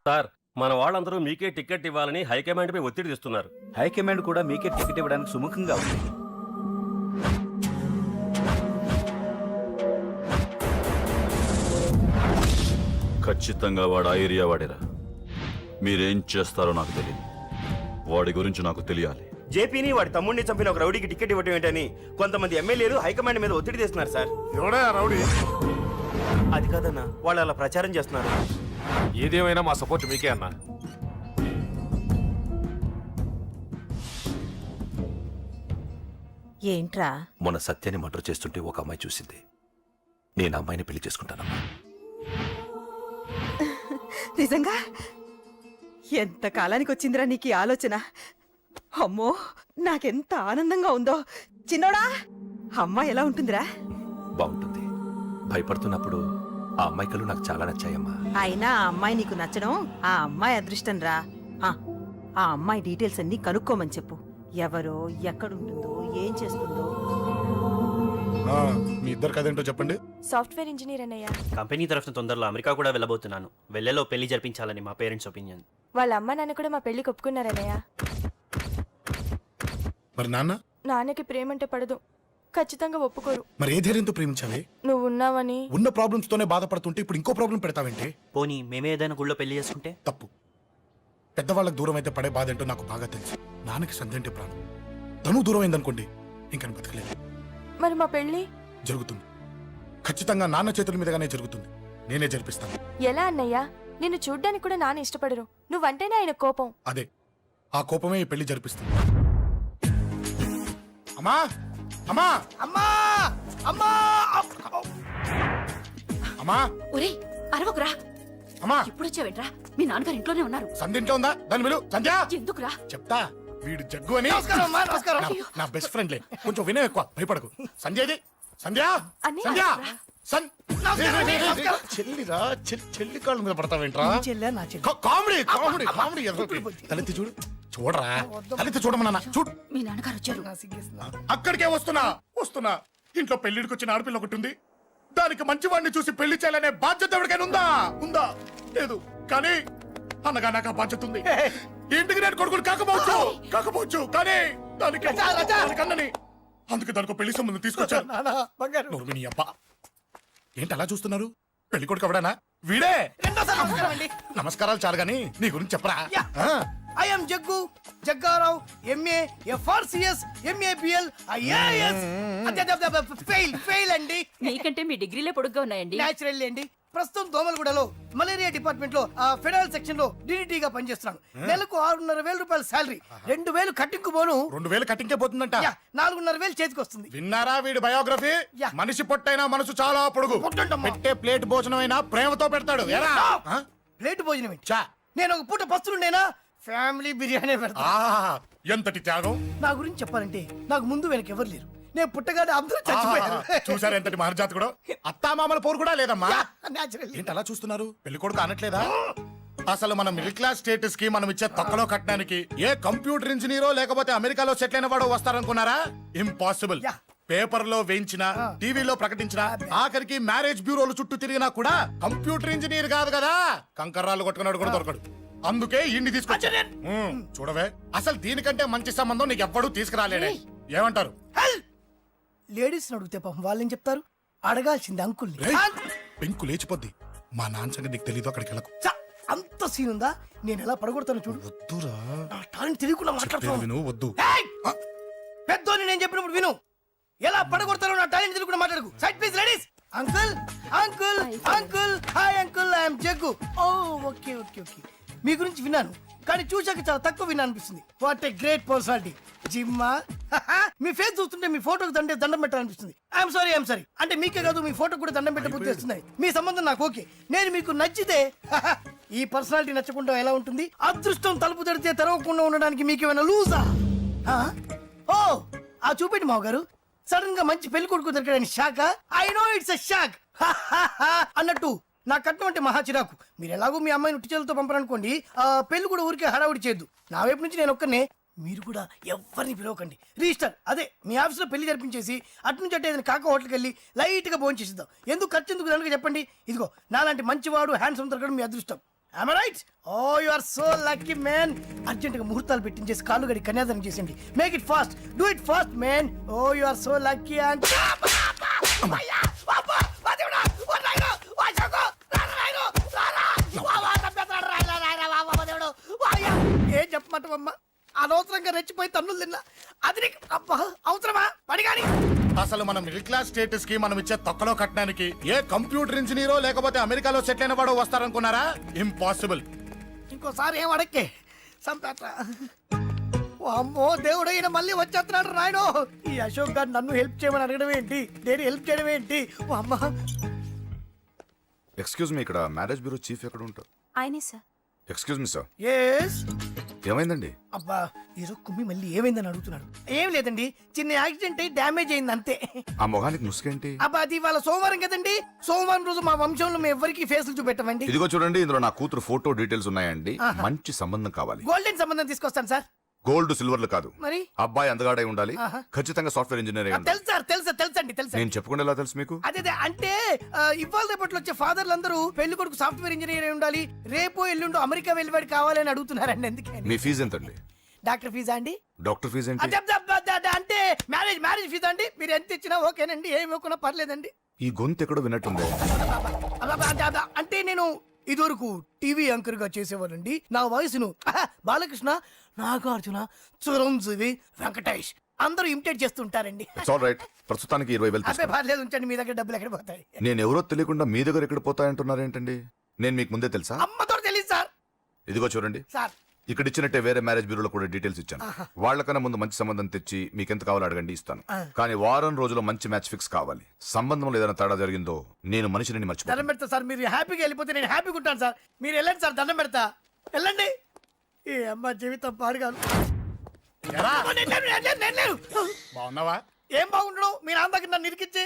Sir మన వాళ్ళందరూ మీకే టికెట్ ఇవ్వాలని హైకమాండ్ పై ఒత్తిడి తెస్తున్నారు. హైకమాండ్ కూడా మీకే టికెట్ ఇవ్వడానికి సుముఖంగా ఉంది. ఖచ్చితంగా వాడు ఆ ఏరియా వాడేరా. మీరేం చేస్తారో నాకు తెలియదు. వాడి గురించి నాకు తెలియాలి. జేపీని వాడి తమ్ముడిని చంపిన ఒక రౌడీకి టికెట్ ఇవ్వటం ఏంటని కొంతమంది ఎమ్మెల్యేలు హైకమాండ్ మీద ఒత్తిడి తెస్తున్నారు సార్. ఎవడా రౌడీ? అది కాదన్నా, వాళ్ళు అలా ప్రచారం చేస్తున్నారు. ఏదేమైనా మా సపోర్ట్ మీకే అన్నా. ఏంట్రా? మొన్న సత్యాన్ని మర్డర్ చేస్తుంటే ఒక అమ్మాయి చూసింది. నేను ఆ అమ్మాయిని పెళ్లి చేసుకుంటానమ్మా. నిజంగా? ఎంత కాలానికి వచ్చిందిరా నీకు ఈ ఆలోచన? అమ్మో, నాకెంత ఆనందంగా ఉందో. చిన్నోడా, అమ్మ ఎలా ఉంటుందిరా? బాగుంటుంది. భయపడుతున్నప్పుడు ఆ అమ్మాయి కళ్ళు నాకు చాలా నచ్చాయమ్మా. అయినా ఆ అమ్మాయి నీకు నచ్చడం ఆ అమ్మాయి అదృష్టం రా. ఆ అమ్మాయి డీటెయిల్స్ అన్ని కనుక్కోమని చెప్పు. ఎవరో, ఎక్కడుంటుందో, ఏం చేస్తుందో. మీ ఇద్దరు కదేంటో చెప్పండి. సాఫ్ట్వేర్ ఇంజనీర్ అన్నయ్య. కంపెనీ తరఫున తొందరలో అమెరికా కూడా వెళ్ళబోతున్నాను. వెళ్ళేలో పెళ్లి జరిపించాలని మా పేరెంట్స్ ఒపీనియన్. వాళ్ళ అమ్మ నాన్న కూడా మా పెళ్లికి ఒప్పుకున్నారన్నయ్య. మరి నాన్న? నాన్నకి ప్రేమ అంటే పడదు, ఖచ్చితంగా ఒప్పుకోరు. మరి ఏ ధైర్యంతో ప్రేమించాలి? నువ్వు ఉన్నావని. ఉన్న ప్రాబ్లమ్స్ తోనే బాధపడుతుంటే ఇప్పుడు ఇంకో ప్రాబ్లం పెడతావేంటి? పోనీ మేమే ఏదైనా గుళ్ళో పెళ్లి చేసుకుంటే? తప్పు. పెద్దవాళ్ళకి దూరం అయితే పడే బాధ ఏంటో నాకు బాగా తెలుసు. నాన్నకి సంధి అంటే ప్రాణం. తను దూరం అయిందనుకోండి, ఇంకా బతకలేదు. మరి మా పెళ్లి జరుగుతుంది. ఖచ్చితంగా నాన్న చేతుల మీదగానే జరుగుతుంది. నేనే జరిపిస్తాను. ఎలా అన్నయ్య? నిన్ను చూడ్డానికి కూడా నాన్న ఇష్టపడరు. నువ్వంటేనే ఆయన కోపం. అదే, ఆ కోపమే ఈ పెళ్లి జరిపిస్తుంది. అమ్మా అమ్మా అమ్మా అమ్మా అమ్మా! ఒరే అరవకురా. అమ్మా ఇప్పుడు వచ్చావేంట్రా? మీ నాన్నగారు ఇంట్లోనే ఉన్నారు. సంధ్య ఇంట్లో ఉందా? దాని విలు. సంధ్య! ఎందుకురా? చెప్తా. వీడు జగ్గు అని నా బెస్ట్ ఫ్రెండ్లే. కొంచెం వినయం ఎక్కువ, భయపడకు. సంధ్యది. సంధ్య! సంధ్య! చెల్లిరా, చెల్లి కాళ్ళ మీద పడతావేంట్రా? Comedy comedy comedy. తలెత్తి చూడు. చూడరా, తలెత్తి చూడమన్నా. చూడు, మీ నాన్నగారు వచ్చారు. అక్కడికే వస్తున్నా. ఇంట్లో పెళ్లిడికి వచ్చిన ఆడపిల్ల ఒకటి ఉంది. దానికి మంచివాడిని చూసి పెళ్లి చేయాలనే బాధ్యత ఎవరికైనా ఉందా? లేదు. కానీ అనగా నాకు ఆ బాధ్యత ఉంది. ఇంటికి నేను కొడుకుని కాకపోవచ్చు కానీ దానికి అన్నని. అందుకే దానికి పెళ్లి సంబంధం తీసుకొచ్చాను. నీ అబ్బా ఏంటి అలా చూస్తున్నారు? పెళ్లి కొడుకు ఎవడానా? వీడే. నమస్కారాలు చాలు గాని నీ గురించి చెప్పరా. I'm Jaggu Jaggarao, MA, FRCS, MABL, IAS. Fail అండి. మీకంటే మీ డిగ్రీలే పొడుగ్గా ఉన్నాయండి. న్యాచురల్ అండి. ప్రస్తుతం దోమలగూడలో మలేరియా డిపార్ట్మెంట్ లో ఫెడరల్ సెక్షన్ లో DDT గా పనిచేస్తున్నాను. నెలకు 6,500 రూపాయల శాలరీ, 2,000 కట్టింగ్ పోను. 2,000 కట్టింకే పోతుందంట. 4,500 చేతికి వస్తుంది. విన్నారా వీడి బయోగ్రఫీ? మనిషి పొట్టైనా మనసు చాలా పొడుగు. పెట్టే ప్లేట్ భోజనం అయినా ప్రేమతో పెడతాడు. ప్లేట్ భోజనం ఏంటి? నేను ఒక పూట పస్తులుండేనా? ఫ్యామిలీ బిర్యానీ పెడతా. ఎంతటి త్యాగం! నా గురించి చెప్పాలంటే నాకు ముందు వెనక ఎవరు లేరు. నేను పుట్టగానే అందరూ చచ్చిపోయారు. చూసారు ఎంతటి మహర్జాత్ కూడా. అత్తామామల పోరు కూడా లేదమ్మా. ఏంటి అలా చూస్తున్నారు? పెళ్లి కొడుకు అనట్లేదా? అసలు మన మిడిల్ క్లాస్ స్టేటస్ కి మనం ఇచ్చే తక్కువలో కట్టడానికి ఏ కంప్యూటర్ ఇంజనీరో లేకపోతే అమెరికాలో సెటిల్ అయిన వాడు వస్తారనుకున్నారా? ఇంపాసిబుల్. పేపర్ లో వేయించిన, టీవీలో ప్రకటించిన, ఆఖరికి మ్యారేజ్ బ్యూరోలు చుట్టూ తిరిగినా కూడా కంప్యూటర్ ఇంజనీర్ కాదు కదా, కంకర్రాలు కొట్టుకున్నాడు కూడా దొరకడు. అందుకే ఇండి తీసుకొచ్చా. చూడవే, అసలు దీనికంటే మంచి సంబంధం నీకు ఎవ్వడూ తీసుకురాలేడే. ఏమంటారు? లేడీస్ అడిగితే పాపం వాళ్ళేం చెప్తారు? అడగాల్సింది అంకుల్ని. పెంకు లేచిపోద్ది. మా నాన్న సంగతి నీకు తెలీదు. అక్కడికి వెళ్ళకు. అంత సీన్ ఉందా? నేను ఎలా పడగొడతాను చూడు. వద్దురా, నా టాలెంట్ తెలియకుండా మాట్లాడుతున్నాను. వద్దు. పెద్దోని నేను చెప్పినప్పుడు విను. ఎలా పడగొడతారో నా టాలెంట్ తెలియకుండా మాట్లాడకు. Side please ladies. Uncle uncle uncle, hi uncle, I'm Jaggu. Oh okay okay okay. మీ గురించి విన్నాను కానీ చూశాక చాలా తక్కువ విన్నా అనిపిస్తుంది. What a great personality. జిమ్మా, మీ ఫేస్ చూస్తుంటే మీ ఫోటోకి దండం పెట్టాలనిపిస్తుంది. I'm sorry. అంటే మీకే కాదు, మీ ఫోటో కూడా దండం పెట్టే బుద్ధి వస్తున్నాయి. మీ సంబంధం నాకు ఓకే. నేను మీకు నచ్చితే ఈ పర్సనాలిటీ నచ్చకుండా ఎలా ఉంటుంది? అదృష్టం తలుపు తెరితే తెరవకుండా ఉండడానికి మీకేమైనా లూజా? ఓ ఆ చూపెట్టి మావ గారు. సడన్ గా మంచి పెళ్లి కొడుకు దొరకడానికి shock. I know it's a shock అన్నట్టు నా కట్నం అంటే మహా చిరాకు. మీరు ఎలాగో మీ అమ్మాయిని ఉట్టిచేలతో పంపరనుకోండి, ఆ పెళ్లి కూడా ఊరికే హడావుడి చేయొద్దు. నా వైపు నుంచి నేను ఒక్కనే, మీరు కూడా ఎవరిని పిలవకండి. రిజిస్టర్ అదే మీ ఆఫీస్లో పెళ్లి జరిపించేసి అటు నుంచి అంటే ఏదైనా కాక హోటల్కి వెళ్ళి లైట్గా భోజనం చేసిద్దాం. ఎందుకు ఖర్చు ఎందుకు కనుక చెప్పండి. ఇదిగో నాలాంటి మంచివాడు హ్యాండ్సమ్ దొరకడం మీ అదృష్టం. Am I right? Oh, you are so lucky, man. అర్జెంటుగా ముహూర్తాలు పెట్టించేసి కాళ్ళు గడి కన్యాదానం చేసేయండి. Make it fast, do it fast, man. Oh you are so lucky. And ఏం చెప్పమంటావమ్మా? అనవసరంగా రెచ్చిపోయి తన్నులు తిన్నా. అది నీకు అబ్బా అవసరమా? పడి కానీ అసలు మన మిడిల్ క్లాస్ స్టేటస్ కి మనం ఇచ్చే తొక్కలో కట్టడానికి ఏ కంప్యూటర్ ఇంజనీరో లేకపోతే అమెరికాలో సెటిల్ అయిన వాడు వస్తారనుకున్నారా? ఇంపాసిబుల్. ఇంకోసారి ఏం అడక్కే సంపేట. అమ్మో దేవుడు, ఈయన మళ్ళీ వచ్చేస్తున్నాడు రాయను. ఈ అశోక్ గారు నన్ను హెల్ప్ చేయమని అడగడం ఏంటి, నేను హెల్ప్ చేయడం ఏంటి? ఓ అమ్మా. ఎక్స్క్యూజ్ మీ, ఇక్కడ మ్యారేజ్ బ్యూరో చీఫ్ ఎక్కడ ఉంటారు? ఆయనే sir. Excuse me sir, yes. ఏమైందండి? అబ్బా ఈరోజు కుమ్మి మళ్ళీ ఏమైందని అడుగుతున్నాడు. ఏం లేదండి, చిన్న యాక్సిడెంట్ అయి డ్యామేజ్ అయింది అంతే. ఆ మొహానికి ముసుకేంటి? అబ్బా అది ఇవాళ సోమవారం కదండి. సోమవారం రోజు మా వంశంలో మేము ఎవరికి ఫేసులు చూపెట్టమండి. ఇదిగో చూడండి, ఇందులో నా కూతురు ఫోటో డీటెయిల్స్ ఉన్నాయండి. మంచి సంబంధం కావాలి. గోల్డెన్ సంబంధం తీసుకొస్తాను సార్. గోల్డ్ సిల్వర్లు కాదు, మరి అబ్బాయి అందగాడై ఉండాలి. ఖచ్చితంగా సాఫ్ట్వేర్ ఇంజనీర్ అయి ఉండాలి. తెలుసు సార్, తెలుసండి తెలుసు. నేను చెప్పకుండా ఎలా తెలుసు మీకు? అదే అంటే ఇవాళ రేపట్లో వచ్చే ఫాదర్లు అందరూ పెళ్లి కొడుకు సాఫ్ట్వేర్ ఇంజనీర్ అయి ఉండాలి, రేపు ఎల్లుండు అమెరికా వెళ్ళివాడు కావాలని అడుగుతున్నారండి. అందుకే మీ ఫీజు ఎంతండి? డాక్టర్ ఫీజా అండి? డాక్టర్ ఫీజు ఏంటి? అంటే మ్యారేజ్ ఫీజా అండి? మీరు ఎంత ఇచ్చినా ఓకేనండి, ఏమి ఇవ్వకున్నా పర్లేదండి. ఈ గొంతు ఎక్కడో విన్నట్టుంది. అంటే నేను ఇదివరకు టీవీ యాంకర్ గా చేసేవాడండి. నా వయసును బాలకృష్ణ, నాగార్జున, చిరంజీవి, వెంకటేష్ అందరూ ఇమిటేట్ చేస్తుంటారండి. It's all right. ప్రస్తుతానికి 20,000 అబ్బే తీసుకోండి. పర్లేదు, ఉంచండి. మీ దగ్గర డబ్బులు ఎక్కడ పోతాయి? నేను ఎవరో తెలియకుండా మీ దగ్గర ఎక్కడ పోతాయంటున్నారు ఏంటండి? నేను మీకు ముందే తెలుసా? అమ్మతో తెలియదు సార్. ఇదిగో చూడండి, సార్ ఇక్కడ ఇచ్చినట్టే వేరే మ్యారేజ్ బ్యూరోలో కూడా డీటెయిల్స్ ఇచ్చాను. వాళ్ళకన్నా ముందు మంచి సంబంధం తెచ్చి మీకు ఎంత కావాలో అడగండి, ఇస్తాను. కానీ వారం రోజుల్లో మంచి మ్యాచ్ ఫిక్స్ కావాలి. సంబంధంలో ఏదైనా తేడా జరిగిందో నేను మనిషిని దండం మర్చిపోతాను. పెడతా సార్. మీరు హ్యాపీగా వెళ్ళిపోతే నేను హ్యాపీగా ఉంటాను సార్. మీరు వెళ్ళండి సార్, దండం పెడతా. వెళ్ళండి. ఈ అమ్మ జీవితం పాడుగాను. ఎరా, నేను లేను. బాగున్నావా? ఏం బాగుండడం? మీ నాన్న దగ్గర నన్ను ఇరికిచ్చి.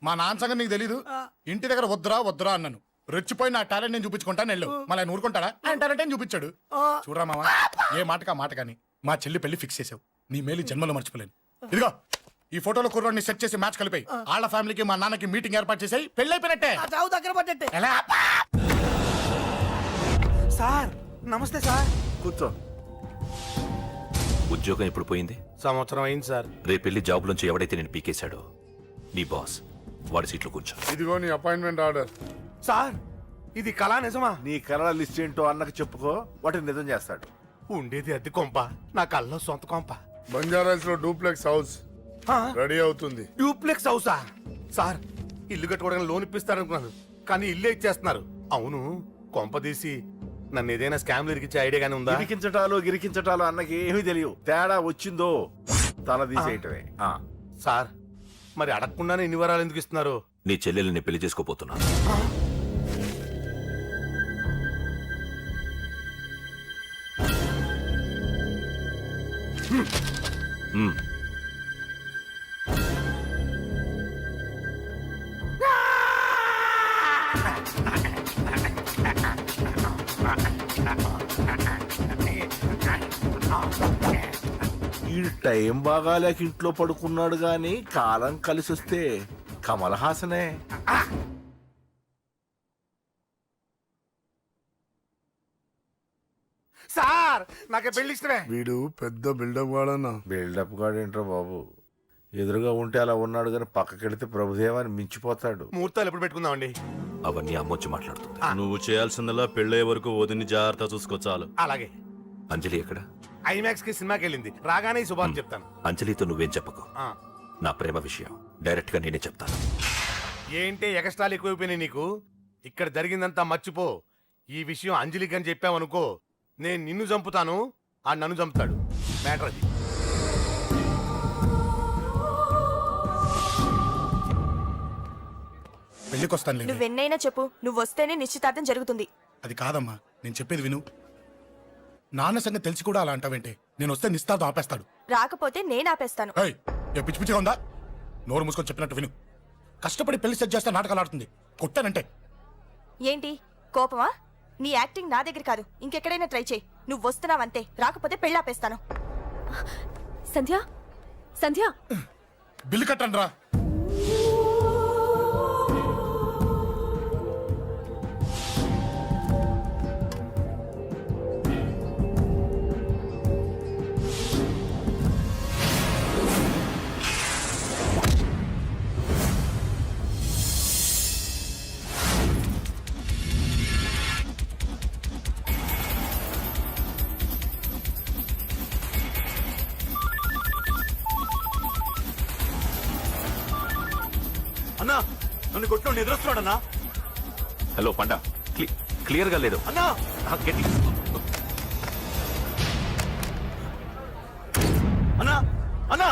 మా నాన్న సంగతి నీకు తెలీదు. ఇంటి దగ్గర వద్దురా అన్నాను. రెచ్చిపోయి నా టాలెంట్ నేను చూపించుకుంటాను వెళ్ళు. మళ్ళీ ఆయన ఊరుకుంటాడా? ఆయన టాలెంట్ అని చూపించాడు. చూడరా మావా, ఏ మాటకా మాట కానీ మా చెల్లి పెళ్లి ఫిక్స్ చేసావు. నీ మేలు జన్మలో మర్చిపోలేను. ఇదిగో ఈ ఫోటోలో కుర్రాడిని సెట్ చేసి మ్యాచ్ కలిపాయి. వాళ్ళ ఫ్యామిలీకి మా నాన్నకి మీటింగ్ ఏర్పాటు చేసాయి. పెళ్లి అయిపోయినట్టే. ఆ చావు దగ్గర పడ్డట్టే. ఎలా? సార్ నమస్తే సార్. కూర్చో. ఉద్యోగం ఎప్పుడు పోయింది? సంవత్సరం అయింది సార్. రేపెళ్ళి జాబ్ నుంచి ఎవడైతే నేను పీకేశాడో నీ బాస్, వాడి సీట్లో కూర్చో. ఇదిగో నీ అపాయింట్మెంట్ ఆర్డర్. సార్ ఇది కళా నిజమా? నీ కలల లిస్ట్ ఏంటో అన్నకు చెప్పుకో, వాటిని నిజం చేస్తాడు. ఉండేది అద్దె కొంప, నా కళ్ళలో సొంత కొంప. బంజారాస్ లో డూప్లెక్స్ హౌస్ రెడీ అవుతుంది. డూప్లెక్స్ హౌసా? సార్ ఇల్లు కట్టుకోవడానికి లోన్ ఇప్పిస్తారనుకున్నాను, కానీ ఇల్లే ఇచ్చేస్తున్నారు. అవును, కొంప తీసి నన్ను ఏదైనా స్కామ్ ఇరికించే ఐడియా గానీ ఉందా? గిరికించటాలు అన్నకి ఏమీ తెలియవు. తేడా వచ్చిందో తల తీసేయటమే. సార్ మరి అడగకుండానే ఇన్ని వరాలు ఎందుకు ఇస్తున్నారు? నీ చెల్లెల్ని పెళ్లి చేసుకోపోతున్నా. ఈ టైం బాగాలేక ఇంట్లో పడుకున్నాడు గాని కాలం కలిసి వస్తే కమల్ హాసనే. సార్ నాకే పెళ్లి ఇష్టమే. వీడు పెద్ద బిల్డప్ వాడన్నా. బిల్డప్ గాడేంట్రా బాబు, ఎదురుగా ఉంటే అలా ఉన్నాడు కానీ పక్కకెడితే ప్రభుదేవాన్ని మించిపోతాడు. ముహూర్తాలు ఎప్పుడు పెట్టుకుందామండి? అవన్నీ అమ్మొచ్చి మాట్లాడుతుంది. నువ్వు చేయాల్సిందల్లా పెళ్ళయ్యే వరకు వదిని జాగ్రత్త చూసుకో చాలు. అలాగే. అంజలి ఎక్కడ? ఐమాక్స్ కి సినిమాకి వెళ్ళింది, రాగానే ఈ శుభాన్ని చెప్తాను. అంజలితో నువ్వేం చెప్పకు. ఆ. నా ప్రేమ విషయం డైరెక్ట్ గా నేనే చెప్తాను. ఏంటి ఎగస్ట్రాలు ఎక్కువైపోయినాయి నీకు? ఇక్కడ జరిగిందంతా మర్చిపో. ఈ విషయం అంజలికి అని చెప్పావనుకో, నేను నిన్ను చంపుతాను, ఆ నన్ను చంపుతాడు. మ్యాటర్ అది. పెళ్లికి వస్తాను. నువ్వెన్నైనా చెప్పు, నువ్వు వస్తేనే నిశ్చితార్థం జరుగుతుంది. అది కాదమ్మా, నేను చెప్పేది విను. నాన్న సంగతి తెలిసి కూడా అలా అంటావేంటి? నేను వస్తే నిస్తార్థం ఆపేస్తాడు. రాకపోతే నేను ఆపేస్తాను. ఏయ్, ఏ పిచ్చి పిచ్చిగా ఉందా? నోరు మూసుకొని చెప్పినట్టు విను. కష్టపడి పెళ్లి సెట్ చేస్తే నాటకాలు ఆడుతుంది. కొట్టానంటే ఏంటి కోపమా? నీ యాక్టింగ్ నా దగ్గర కాదు, ఇంకెక్కడైనా ట్రై చేయి. నువ్వు వస్తున్నావంతే, రాకపోతే పెళ్ళాపేస్తాను. సంధ్య, సంధ్య, బిల్లు కట్టండి రా. నన్ను కొట్టిన ఎదురొస్తున్నాడన్నా. హలో పండ, క్లియర్ గా లేదు అన్నా గట్టి. అన్నా అన్నా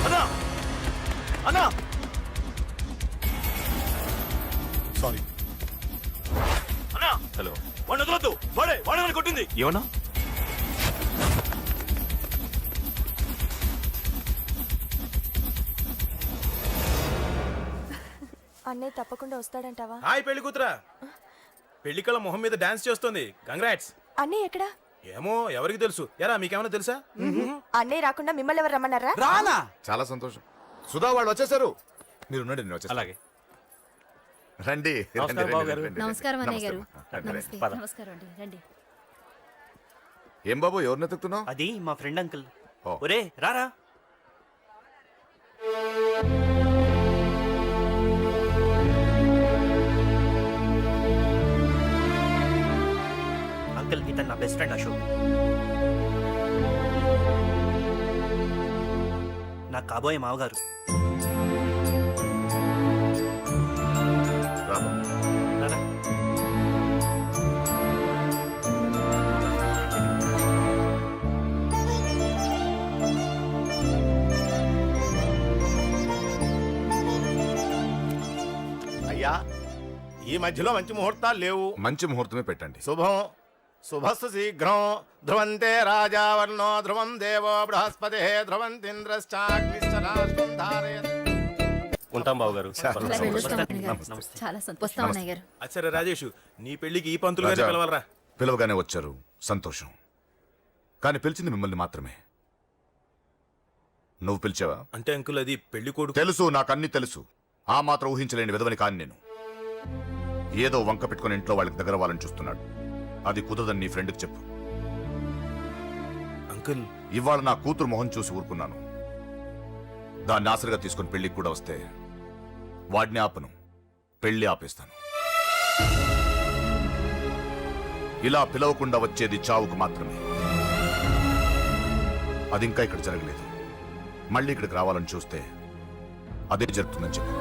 అన్నా అన్నా సారీ. అన్నా హలో, వాడిని వదలొద్దు. వాడే నన్ను కొట్టింది. ఏమన్నా? అన్నయ్య తప్పకుండా వస్తాడంటావా? హాయ్ పెళ్లి కూతురా, పెళ్లికల మొహం మీద డాన్స్ చేస్తుంది. కంగ్రాట్స్. అన్నయ్య ఎక్కడా? ఏమో ఎవరికి తెలుసు. ఎరా మీకేమైనా తెలుసా? అన్నయ్య రాకుండా మిమ్మల్ని ఎవరు రమ్మన్నారా? రానా? చాలా సంతోషం. సుధా వాళ్ళు వచ్చేసారు. మీరు ఉండండి, నేను వచ్చేస్తాను. అలాగే. రండి. నమస్కారం బాబు గారు. నమస్కారం అన్నయ్య గారు. రండి. నమస్తే. నమస్కారం అండి, రండి. ఏం బాబు, ఎవరిని ఎత్తుకుతున్నావు? అది మా ఫ్రెండ్ అంకుల్. ఓ. ఒరే రారా. అంకుల్, ఇతను నా బెస్ట్ ఫ్రెండ్ అశోక్. నా కాబోయే మావగారు. రా బాబు. రారా. అయ్యా, ఈ మధ్యలో మంచి ముహూర్తాలు లేవు. మంచి ముహూర్తమే పెట్టండి. శుభం శుభస్సు శీఘ్రం. ధ్రువంతే రాజావర్ణో ధ్రువం దేవో బృహస్పతి ధ్రువంతింద్రశ్చాగ్నిశ్చ రాష్ట్రం ధారయత్. ఉంటాం బాబు గారు. ఇలా వెళ్ళొస్తాం అన్నయ్య గారు. నమస్తే. చాలా సంతోషం అన్నయ్య గారు. అచ్చరే రాజేష్, నీ పెళ్లికి ఈ పంతులు గారిని రాజా, పిలవాలరా. పిలవగానే వచ్చారు, సంతోషం. కానీ పిలిచింది మిమ్మల్ని మాత్రమే. నువ్వు పిలిచావా? అంటే అంకుల్, అది పెళ్లి కొడుకు. తెలుసు, నాకన్నీ తెలుసు. ఆ మాత్రం ఊహించలేని విధవని కాని నేను. ఏదో వంక పెట్టుకుని ఇంట్లో వాళ్ళకి దగ్గర వాళ్ళని చూస్తున్నాడు. అది కుదరదని నీ ఫ్రెండ్కి చెప్పు. అంకుల్, ఇవాళ నా కూతురు మొహం చూసి ఊరుకున్నాను. దాన్ని ఆసరిగా తీసుకుని పెళ్లికి కూడా వస్తే వాడిని ఆపను, పెళ్లి ఆపేస్తాను. ఇలా పిలవకుండా వచ్చేది చావుకు మాత్రమే. అది ఇంకా ఇక్కడ జరగలేదు. మళ్ళీ ఇక్కడికి రావాలని చూస్తే అదే జరుగుతుందని చెప్పు.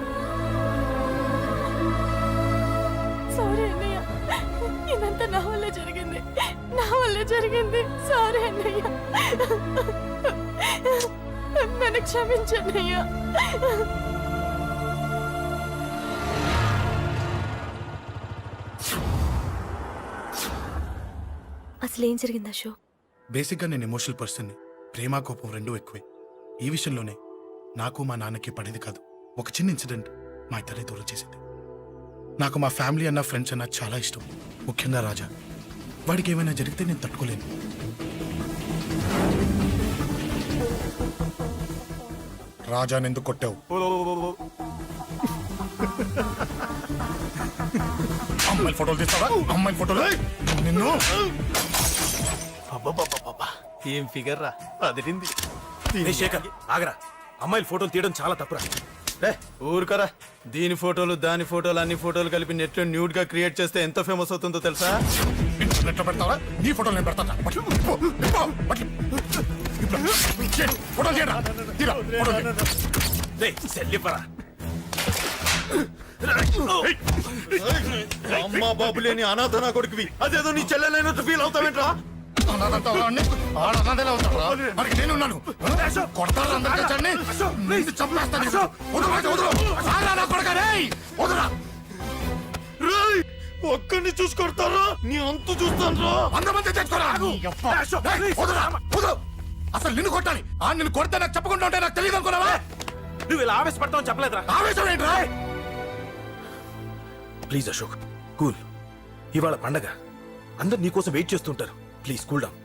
సారీ అన్నయ్య, ఇదంతా నా వల్లే జరిగింది. నా వల్లే జరిగింది. సారీ అన్నయ్య, నన్ను క్షమించన్నయ్య. అసలు ఏం జరిగింది అశోక్? బేసిక్గా నేను ఎమోషనల్ పర్సన్ని. ప్రేమ కోపం రెండూ ఎక్కువే. ఈ విషయంలోనే నాకు మా నాన్నకి పడేది కాదు. ఒక చిన్న ఇన్సిడెంట్ మా ఇద్దరిని దూరం చేసింది. నాకు మా ఫ్యామిలీ అన్న ఫ్రెండ్స్ అన్న చాలా ఇష్టం, ముఖ్యంగా రాజా. వాడికి ఏమైనా జరిగితే నేను తట్టుకోలేను. రాజాని ఎందుకు కొట్టావు? అమ్మాయిల ఫోటోలు తీస్తావా? అమ్మాయిల ఫోటోలు నిన్ను. ఏం ఫిగర్ రా, అదిరింది. శేఖర్ ఆగరా, అమ్మాయిల ఫోటోలు తీయడం చాలా తప్పురా. ఊరుకరా, దీని ఫోటోలు దాని ఫోటోలు అన్ని ఫోటోలు కలిపి నెట్ లో న్యూడ్ గా క్రియేట్ చేస్తే ఎంత ఫేమస్ అవుతుందో తెలుసా? ఇంటర్నెట్ లో పెడతావా? నీ ఫోటోలు నేను పెడతా. అమ్మా బాబు లేని అనాథ నా కొడుకువి, అదేదో నీ చెల్లెలైనట్టు ఫీల్ అవుతావేంట్రా? నేనున్నాను. కొడతారు అందరికీ చండి. నిన్ను చంపేస్తాను. ఒక్కడిని చూసుకొడతారా? నీ అంతు చూస్తాను. అందమంది తెచ్చుకోరా. అసలు నిన్ను కొట్టాలి. నిన్ను కొడితే నాకు చెప్పకుండా ఉంటే నాకు తెలియదు అనుకున్నావా? నువ్వు ఇలా ఆవేశపడతావని చెప్పలేదురా. ఆవేశం ఏంట్రా? Please Ashok, cool. ఇవాళ పండగ, అందరు నీకోసం వెయిట్ చేస్తుంటారు. Please cool down,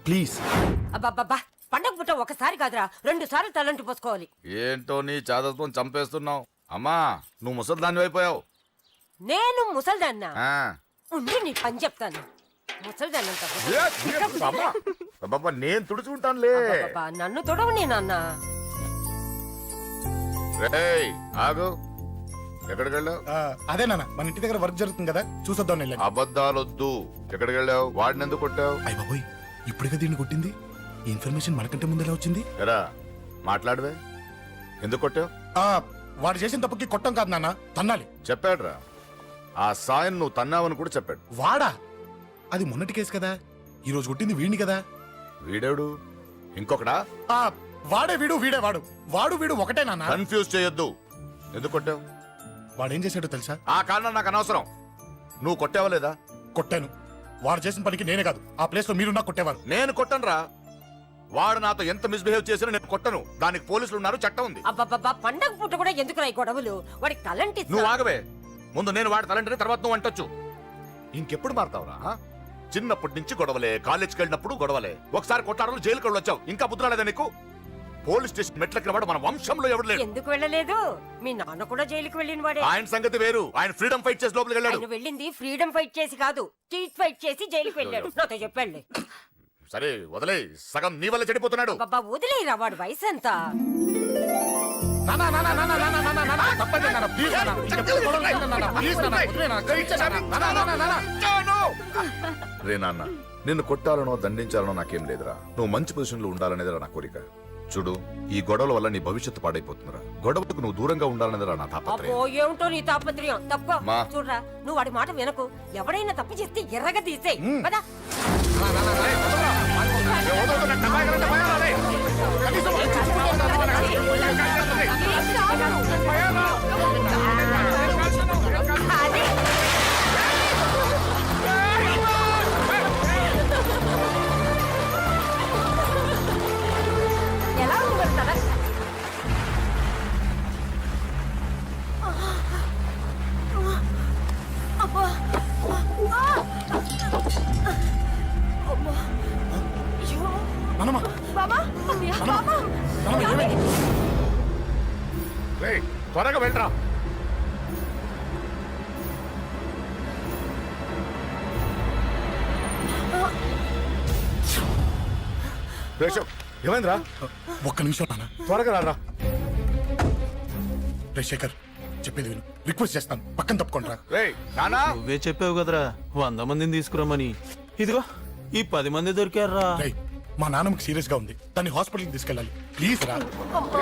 please. అబ్బబ్బబ్బా, పండగ పుట్ట ఒకసారి కాదురా, 2 సార్లు తలంటి పోసుకోవాలి. ఏంటో నీ చాదత్వం చంపేస్తున్నావు. అమ్మా, నువ్వు ముసలిదాన్ని అయిపోయావు. నేను ముసల్దాన్నా? ఉండి నీ పని చెప్తాను. ముసల్దాన్నంత నేను తుడుచుకుంటానులే. నన్ను తొడవు నేనన్న. రేయ్, ఆగు. ఎక్కడికి వెళ్ళావు? అదే నాన్న, మన ఇంటి దగ్గర వర్క్ జరుగుతుంది కదా, చూసొద్దాం. అబద్ధాలొద్దు. ఎక్కడికి వెళ్ళావు? వాడిని ఎందుకు కొట్టావు? అయ్య బాబోయ్, ఇప్పుడుగా దీన్ని కొట్టింది. ఈ ఇన్ఫర్మేషన్ మనకంటే ముందు ఎలా వచ్చింది? ఎరా, మాట్లాడవే. ఎందుకు కొట్టావు? వాడు చేసిన తప్పుకి కొట్టం కాదు నాన్న, తన్నాలి. చెప్పాడురా, ఆ సాయం నువ్వు తన్నావని కూడా చెప్పాడు. వాడా? అది మొన్నటి కేసు కదా, ఈ రోజు కొట్టింది వీడిని కదా. వీడేడు ఇంకొకడా? ఆ వాడే వీడు, వీడే వాడు. వాడు వీడు ఒకటే నాన్న. కన్ఫ్యూజ్ చేయొద్దు. ఎందుకు కొట్టావు? వాడేం చేశాడో తెలుసా? ఆ కారణం నాకు అనవసరం. నువ్వు కొట్టావా లేదా? కొట్టాను. వాడు చేసిన పనికి నేనే కాదు, ఆ ప్లేస్ లో మీరున్నా కొట్టేవారు. నేను కొట్టనురా. వాడు నాతో ఎంత మిస్బిహేవ్ చేసినా నేను కొట్టను. దానికి పోలీసులు ఉన్నారు, చట్టం ఉంది. అబ్బబ్బబ్బా, పండగ పూట కూడా ఎందుకు రాయి గొడవలు? వాడికి తలంటి నువ్వు ఆగవే. ముందు నేను వాడి తలంటే తర్వాత నువ్వు అంటొచ్చు. ఇంకెప్పుడు మారుతావురా? చిన్నప్పటి నుంచి గొడవలే, కాలేజ్కి వెళ్ళినప్పుడు గొడవలే. ఒకసారి కొట్టాడలో జైలుకి వెళ్ళి వచ్చావు, ఇంకా బుద్ధరాలేదా నీకు? పోలీస్ స్టేషన్ మెట్లకి వాడు మన వంశంలో ఎవడు లేడు. ఎందుకు వెళ్ళలేదు? మీ నాన్న కూడా జైలుకి వెళ్ళిన వాడే. ఆయన సంగతి వేరు. ఆయన ఫ్రీడమ్ ఫైట్ చేసి లోపలికి వెళ్ళాడు. ఆయన వెళ్ళింది ఫ్రీడమ్ ఫైట్ చేసి కాదు, స్ట్రీట్ ఫైట్ చేసి జైలుకి వెళ్ళాడు. నాతో చెప్పండి. సరే వదిలే, సగం నీ వల్ల చెడిపోతున్నాడు. బాబా వదిలేరా, వాడు వయసు ఎంత? నాన్న, నాన్న, నాన్న, నాన్న, నాన్న, నాన్న, తప్పండి నాన్న, ప్లీజ్ నాన్న. ఇంకెప్పుడు గొడవలు చేయకండి నాన్న, ప్లీజ్ నాన్న, వదిలే నాన్న, క్షమించండి నాన్న. నాన్న, నాన్న, నాన్న. రే నాన్న, నిన్ను కొట్టాలనో దండించాలనో నాకేం లేదురా. నువ్వు మంచి పొజిషన్ లో ఉండాలనేదిరా నా కోరిక. చూడు, ఈ గొడవల వల్ల నీ భవిష్యత్తు పాడైపోతుందిరా. గొడవకు నువ్వు దూరంగా ఉండాలనేదిరా నా తాపత్రయం. అబ్బో, ఏమిటో నీ తాపత్రయం. తప్ప మా. చూడరా, నువ్వు వాడి మాట వినకు. ఎవడైనా తప్పు చేస్తే ఎర్రగా తీసేయ్. పద. ఎలా ఉంది తల? అబ్బా, నాన్నమ్మ, బాబా, బాబా, నాన్నమ్మ, ఏమైంది? రేయ్, త్వరగా వెళ్ళరా. రేషవ్, ఏమైందిరా? ఒక్క నిమిషం నాన్న. త్వరగా రారా. రే శేఖర్, చెప్పేది విను, రిక్వెస్ట్ చేస్తాను, పక్కన తప్పుకోండి రా. రేయ్ నానా, నువ్వే చెప్పావు కదరా 100 మందిని తీసుకురమ్మని. ఇదిగో ఈ 10 మంది దొరికారా. రేయ్, మా నాన్నమ్మకి సీరియస్ గా ఉంది, దాన్ని హాస్పిటల్కి తీసుకెళ్ళాలి, ప్లీజ్ రా.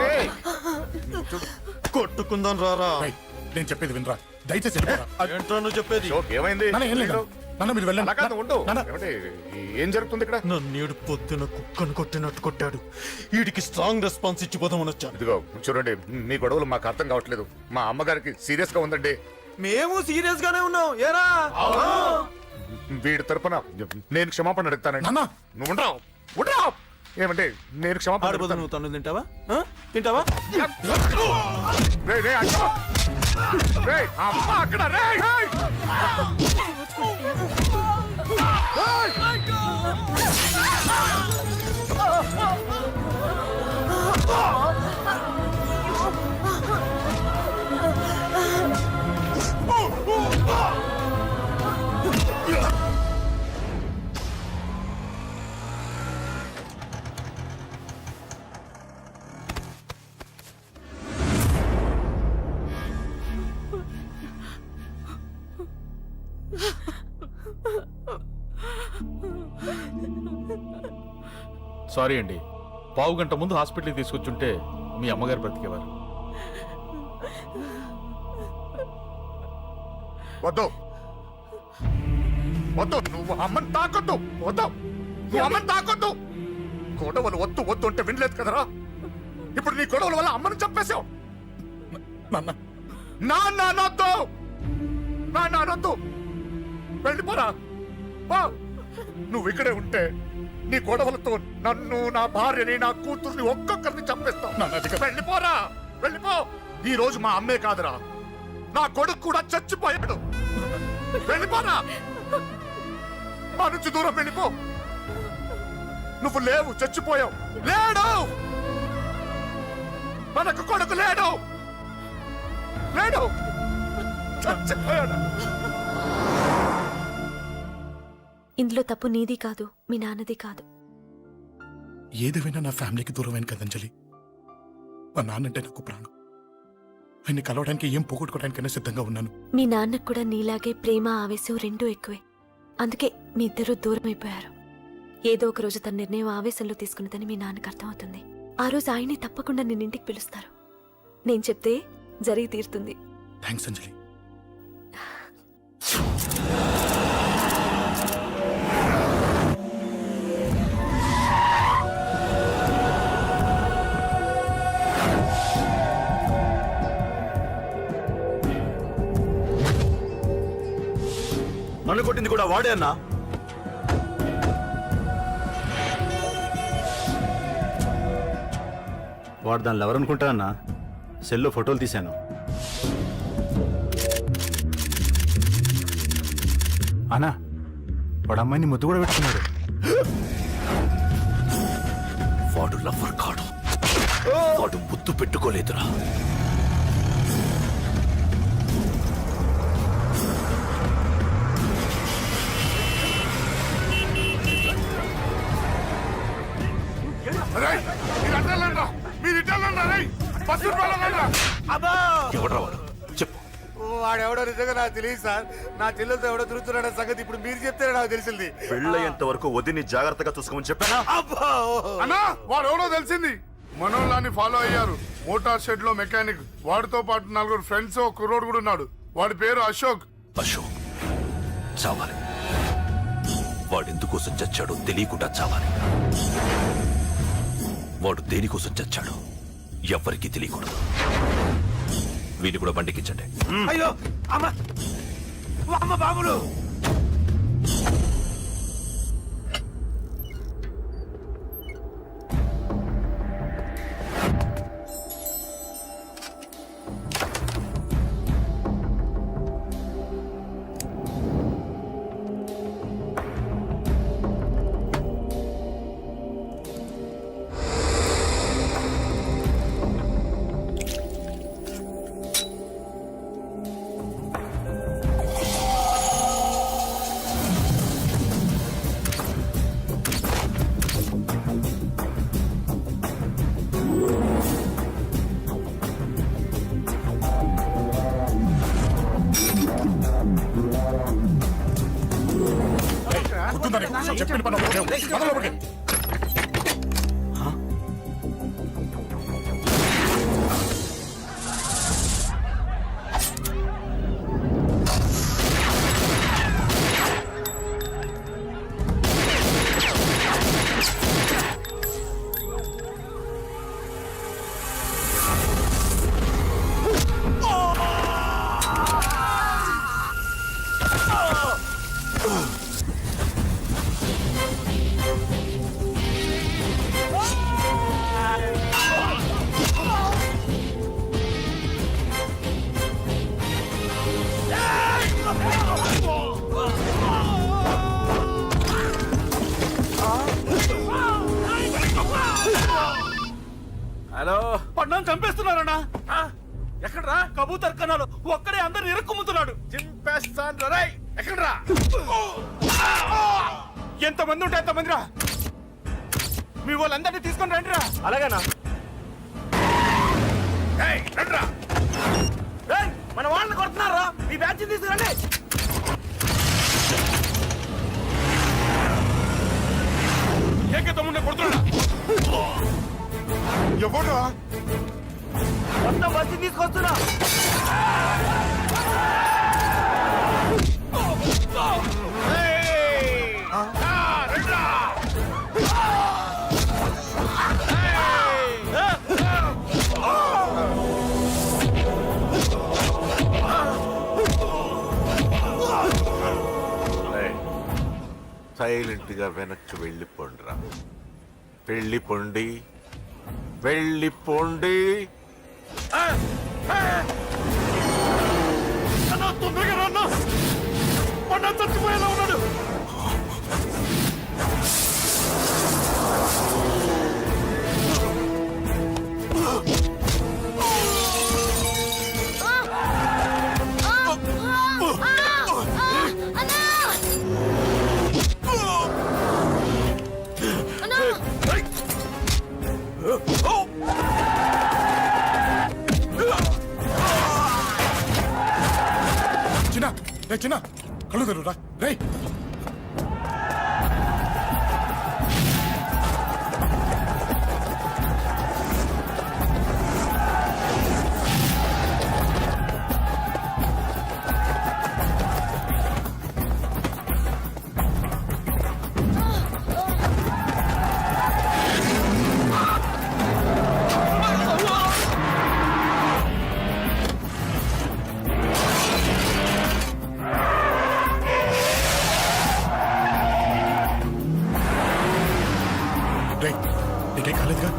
రేయ్, కొట్టుకుందాం రారా. రేయ్, నేను చెప్పేది వినరా, దయచేసి వెళ్ళిపోరా. ఏంట్రా నువ్వు చెప్పేది? షోక్ ఏమైంది? నాన్న, ఏం లేదు నాన్న, మీరు వెళ్ళండి. అలా కాదు, ఉండు. నాన్న, ఏమంటే, ఏం జరుగుతుంది ఇక్కడ? నన్నేడు పొద్దున కుక్కను కొట్టినట్టు కొట్టాడు. వీడికి స్ట్రాంగ్ రెస్పాన్స్ ఇచ్చిపోదామని వచ్చాను. ఇదిగో చూడండి, మీ గొడవలు మాకు అర్థం కావట్లేదు. మా అమ్మగారికి సీరియస్ గా ఉందండి. మేము సీరియస్ గానే ఉన్నాం. ఏరా వీడి తరపున నేను క్షమాపణ అడుగుతానండి. నాన్న. నువ్వు ఉండరావు, ఉండరావు. ఏమంటే నేను క్షమాపణ ఆడబోదు. అడుగుతాను. నువ్వు తను తింటావా? తింటావా? రేయ్, రేయ్, అక్క. రేయ్, అమ్మ అక్కడ. రేయ్, రేయ్. సారీ అండి, పావు గంట ముందు హాస్పిటల్కి తీసుకొచ్చుంటే మీ అమ్మగారు బ్రతికేవారు. వద్దు, వద్దు, నువ్వు అమ్మని తాకొద్దు. వద్దు, నువ్వు అమ్మని తాకొద్దు. గొడవలు వద్దు వద్దు అంటే వినలేదు కదరా. ఇప్పుడు నీ గొడవల వల్ల అమ్మని చంపేశావు. నాన్న, నాన్నొద్దు, నాన్నొద్దు, వెళ్ళిపోరా. పో. నువ్వు ఇక్కడే ఉంటే నీ గొడవలతో నన్ను, నా భార్యని, నా కూతుర్ని ఒక్కొక్కరిని చంపేస్తావు. వెళ్ళిపోరా, వెళ్ళిపో. ఈ రోజు మా అమ్మే కాదురా, నా కొడుకు కూడా చచ్చిపోయాడు. వెళ్ళిపోరా, మా నుంచి దూరం వెళ్ళిపో. నువ్వు లేవు, చచ్చిపోయావు. లేడు, మనకు కొడుకు లేడు, లేడు, చచ్చిపోయాడు. ఇందులో తప్పు నీది కాదు, మీ నాన్నది కాదు. ఏదేమైనా నా ఫ్యామిలీకి దూరమైన కదా అంజలి. మా నాన్నంటే నాకు ప్రాణం. ఆయన్ని కలవడానికి ఏం పోగొట్టుకోవడానికైనా సిద్ధంగా ఉన్నాను. మీ నాన్నకు కూడా నీలాగే ప్రేమ ఆవేశం రెండూ ఎక్కువే. అందుకే మీ ఇద్దరూ దూరం అయిపోయారు. ఏదో ఒక రోజు తన నిర్ణయం ఆవేశంలో తీసుకున్నదని మీ నాన్నకు అర్థమవుతుంది. ఆ రోజు ఆయనే తప్పకుండా నిన్నింటికి పిలుస్తారు. నేను చెప్తే జరిగి తీరుతుంది. థ్యాంక్స్ అంజలి. నన్ను కొట్టింది కూడా వాడే అన్నా. వాడు దానిలో ఎవరనుకుంటా అన్న, సెల్లో ఫోటోలు తీశాను. అన్నా వాడు అమ్మాయిని ముద్దు కూడా పెట్టుకున్నాడు. వాడు లవ్వర్ కాడు, వాడు ముద్దు పెట్టుకోలేదురా. ఎవడ్రా వాడు? చెప్పు. వాడెవడో నిజంగా నాకు తెలియదు సార్. నా చెల్లెలతో ఎవడో తిరుగుతున్నాడ సంగతి ఇప్పుడు మీరు చెప్తే నాకు తెలిసింది. పెళ్ళయ్యేంత వరకు వదిని జాగ్రత్తగా చూసుకోమని చెప్పానా? అన్నా వాడు ఎవడో తెలిసింది. మనోళ్ళని ఫాలో అయ్యారు. మోటార్ షెడ్ లో మెకానిక్, వాడితో పాటు 4 ఫ్రెండ్స్, ఒక కుర్రోడు కూడా ఉన్నాడు. వాడి పేరు అశోక్. అశోక్ చావాలి. వాడెందుకోసం చచ్చాడో తెలియకుండా చావాలి. వాడు దేనికోసం చచ్చాడో ఎవ్వరికీ తెలియకూడదు. వీళ్ళు కూడా బండికించండి. అయ్యో అమ్మ అమ్మ బాబులు. చెప్పిన పని మొదలు. హలో, పడ్డాను చంపేస్తున్నారన్నా. ఎక్కడ్రా కబూతర్ కన్నాలు? ఒక్కడే అందరు ఇరుక్కుమ్ముతున్నాడు. చింపేస్తాను రేయ్. ఎక్కడ్రా? ఎంతమంది ఉంటే ఎంతమంది రా. మీ వాళ్ళందరినీ తీసుకొని రండిరా. అలాగేనా? మన వాళ్ళని కొడుతున్నారా? మీ బ్యాచ్ తీసుకురండి. ఏకతమ్ముండే కొడుతున్నా. ఎవడ్రా? మొత్తం బస్సు తీసుకొస్తున్నా. సైలెంట్ గా వెనక్కి వెళ్ళిపోండిరా. వెళ్ళిపోండి, వెళ్ళిపోండి. తొందరగా రన్నా. పడ్డా చచ్చిపోయేలా ఉన్నాడు. చిన్న కళ్ళు తెరురా రేయ్. రేయ్, నీకేం కాలేదుగా?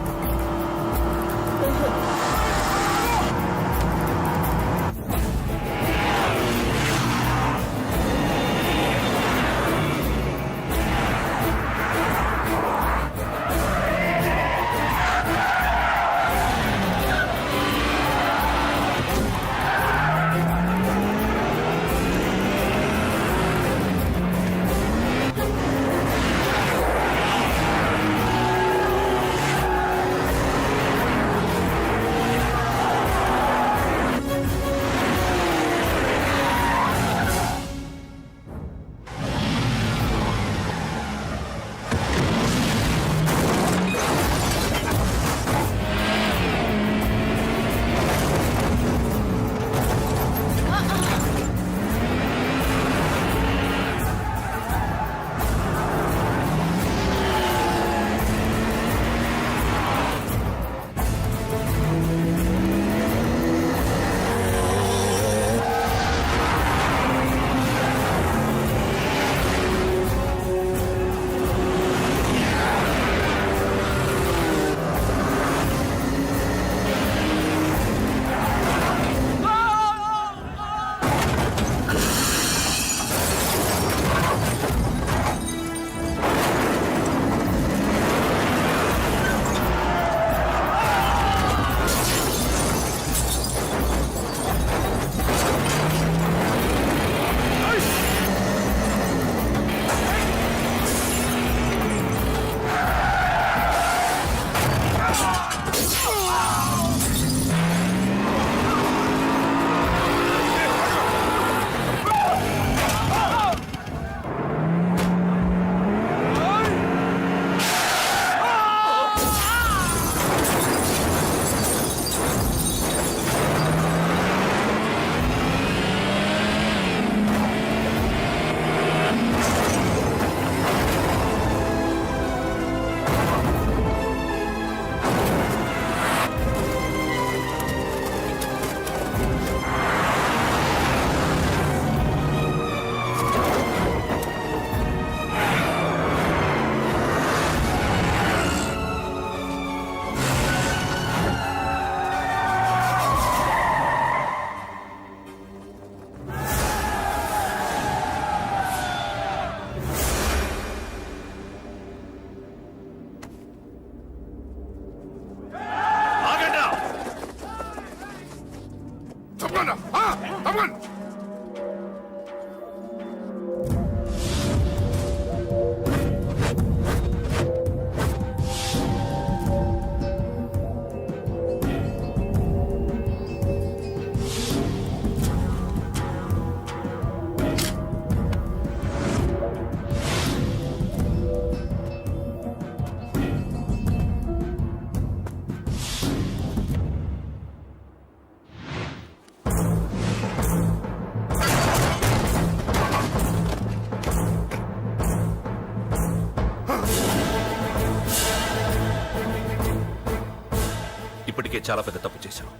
ఇప్పటికే చాలా పెద్ద తప్పు చేశావు.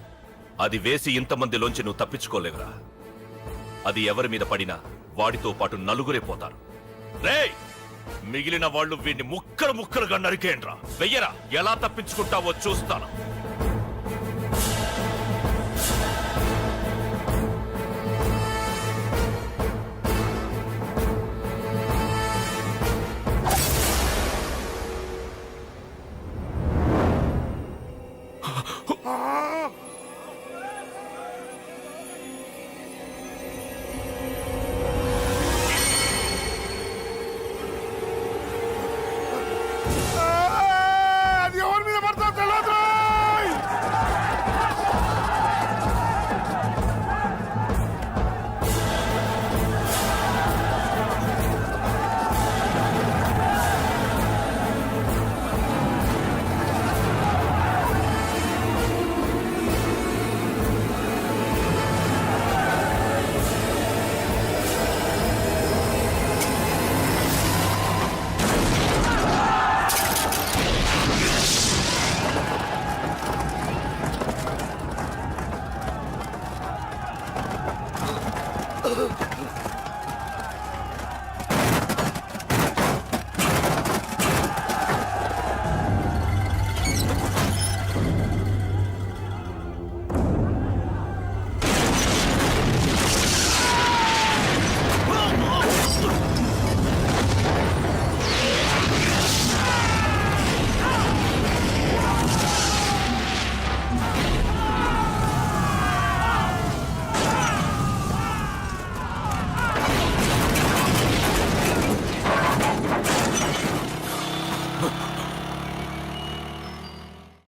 అది వేసి ఇంతమందిలోంచి నువ్వు తప్పించుకోలేవురా. అది ఎవరి మీద పడినా వాడితో పాటు నలుగురే పోతారు. రేయ్, మిగిలిన వాళ్ళు వీడిని ముక్కలు ముక్కలుగా నరికేండ్రా. వెయ్యరా, ఎలా తప్పించుకుంటావో చూస్తాను. ఆ